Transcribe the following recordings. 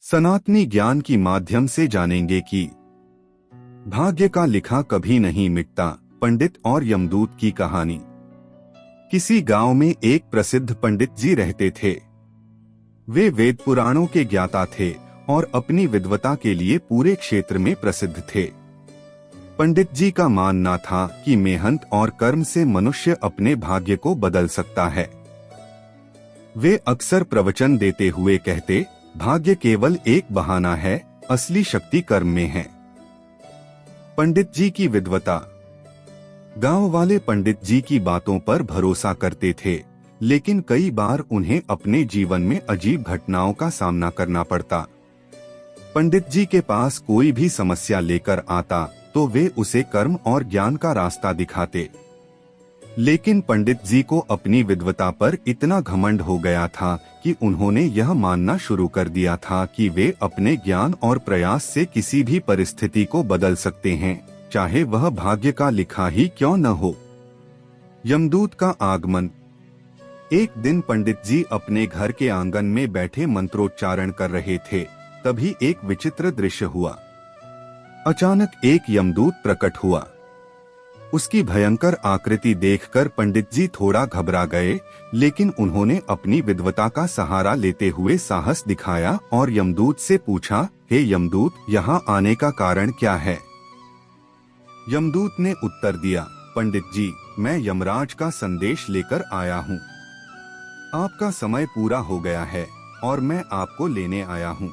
सनातनी ज्ञान की माध्यम से जानेंगे कि भाग्य का लिखा कभी नहीं मिटता, पंडित और यमदूत की कहानी। किसी गांव में एक प्रसिद्ध पंडित जी रहते थे। वे वेद पुराणों के ज्ञाता थे और अपनी विद्वता के लिए पूरे क्षेत्र में प्रसिद्ध थे। पंडित जी का मानना था कि मेहनत और कर्म से मनुष्य अपने भाग्य को बदल सकता है। वे अक्सर प्रवचन देते हुए कहते, भाग्य केवल एक बहाना है, असली शक्ति कर्म में है। पंडित जी की विद्वता। गांव वाले पंडित जी की बातों पर भरोसा करते थे, लेकिन कई बार उन्हें अपने जीवन में अजीब घटनाओं का सामना करना पड़ता। पंडित जी के पास कोई भी समस्या लेकर आता तो वे उसे कर्म और ज्ञान का रास्ता दिखाते। लेकिन पंडित जी को अपनी विद्वता पर इतना घमंड हो गया था कि उन्होंने यह मानना शुरू कर दिया था कि वे अपने ज्ञान और प्रयास से किसी भी परिस्थिति को बदल सकते हैं, चाहे वह भाग्य का लिखा ही क्यों न हो। यमदूत का आगमन। एक दिन पंडित जी अपने घर के आंगन में बैठे मंत्रोच्चारण कर रहे थे, तभी एक विचित्र दृश्य हुआ। अचानक एक यमदूत प्रकट हुआ। उसकी भयंकर आकृति देखकर पंडित जी थोड़ा घबरा गए, लेकिन उन्होंने अपनी विद्वता का सहारा लेते हुए साहस दिखाया और यमदूत से पूछा, हे यमदूत, यहाँ आने का कारण क्या है? यमदूत ने उत्तर दिया, पंडित जी, मैं यमराज का संदेश लेकर आया हूँ। आपका समय पूरा हो गया है और मैं आपको लेने आया हूँ।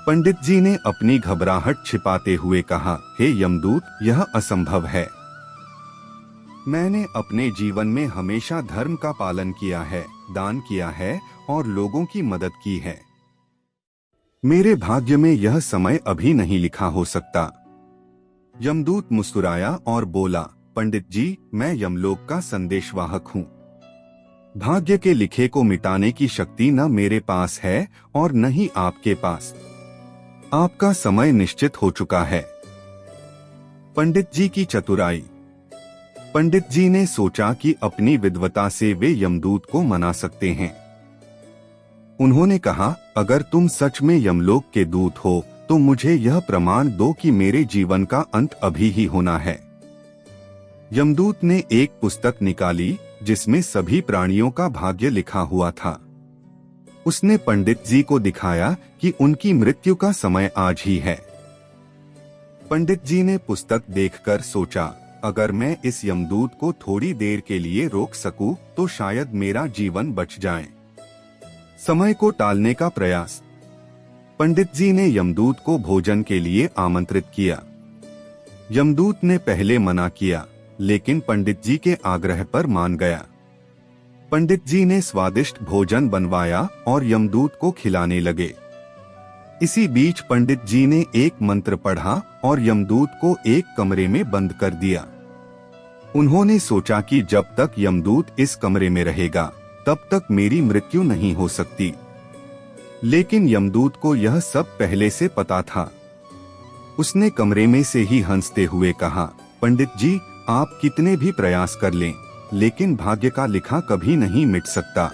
पंडित जी ने अपनी घबराहट छिपाते हुए कहा, हे यमदूत, यह असंभव है। मैंने अपने जीवन में हमेशा धर्म का पालन किया है, दान किया है और लोगों की मदद की है। मेरे भाग्य में यह समय अभी नहीं लिखा हो सकता। यमदूत मुस्कुराया और बोला, पंडित जी, मैं यमलोक का संदेशवाहक हूँ। भाग्य के लिखे को मिटाने की शक्ति न मेरे पास है और न ही आपके पास। आपका समय निश्चित हो चुका है। पंडित जी की चतुराई। पंडित जी ने सोचा कि अपनी विद्वता से वे यमदूत को मना सकते हैं। उन्होंने कहा, अगर तुम सच में यमलोक के दूत हो तो मुझे यह प्रमाण दो कि मेरे जीवन का अंत अभी ही होना है। यमदूत ने एक पुस्तक निकाली जिसमें सभी प्राणियों का भाग्य लिखा हुआ था। उसने पंडित जी को दिखाया कि उनकी मृत्यु का समय आज ही है। पंडित जी ने पुस्तक देखकर सोचा, अगर मैं इस यमदूत को थोड़ी देर के लिए रोक सकूं तो शायद मेरा जीवन बच जाए। समय को टालने का प्रयास। पंडित जी ने यमदूत को भोजन के लिए आमंत्रित किया। यमदूत ने पहले मना किया, लेकिन पंडित जी के आग्रह पर मान गया। पंडित जी ने स्वादिष्ट भोजन बनवाया और यमदूत को खिलाने लगे। इसी बीच पंडित जी ने एक मंत्र पढ़ा और यमदूत को एक कमरे में बंद कर दिया। उन्होंने सोचा कि जब तक यमदूत इस कमरे में रहेगा तब तक मेरी मृत्यु नहीं हो सकती। लेकिन यमदूत को यह सब पहले से पता था। उसने कमरे में से ही हंसते हुए कहा, पंडित जी, आप कितने भी प्रयास कर लें, लेकिन भाग्य का लिखा कभी नहीं मिट सकता।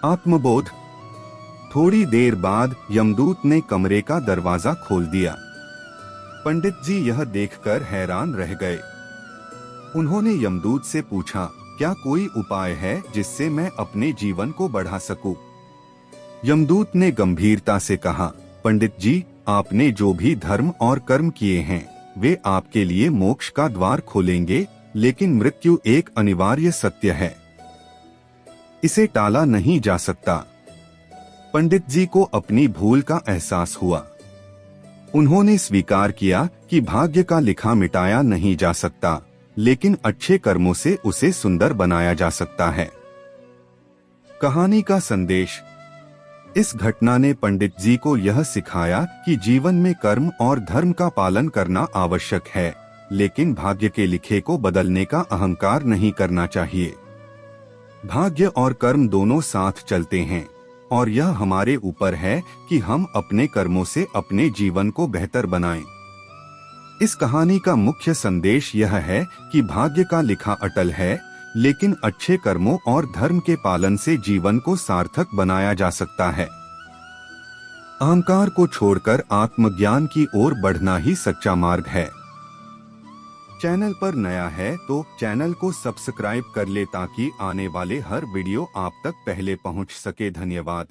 आत्मबोध। थोड़ी देर बाद यमदूत ने कमरे का दरवाजा खोल दिया। पंडित जी यह देखकर हैरान रह गए। उन्होंने यमदूत से पूछा, क्या कोई उपाय है जिससे मैं अपने जीवन को बढ़ा सकूं? यमदूत ने गंभीरता से कहा, पंडित जी, आपने जो भी धर्म और कर्म किए हैं वे आपके लिए मोक्ष का द्वार खोलेंगे, लेकिन मृत्यु एक अनिवार्य सत्य है। इसे टाला नहीं जा सकता। पंडित जी को अपनी भूल का एहसास हुआ। उन्होंने स्वीकार किया कि भाग्य का लिखा मिटाया नहीं जा सकता, लेकिन अच्छे कर्मों से उसे सुंदर बनाया जा सकता है। कहानी का संदेश। इस घटना ने पंडित जी को यह सिखाया कि जीवन में कर्म और धर्म का पालन करना आवश्यक है, लेकिन भाग्य के लिखे को बदलने का अहंकार नहीं करना चाहिए। भाग्य और कर्म दोनों साथ चलते हैं और यह हमारे ऊपर है कि हम अपने कर्मों से अपने जीवन को बेहतर बनाएं। इस कहानी का मुख्य संदेश यह है कि भाग्य का लिखा अटल है, लेकिन अच्छे कर्मों और धर्म के पालन से जीवन को सार्थक बनाया जा सकता है। अहंकार को छोड़कर आत्मज्ञान की ओर बढ़ना ही सच्चा मार्ग है। चैनल पर नया है तो चैनल को सब्सक्राइब कर ले ताकि आने वाले हर वीडियो आप तक पहले पहुंच सके। धन्यवाद।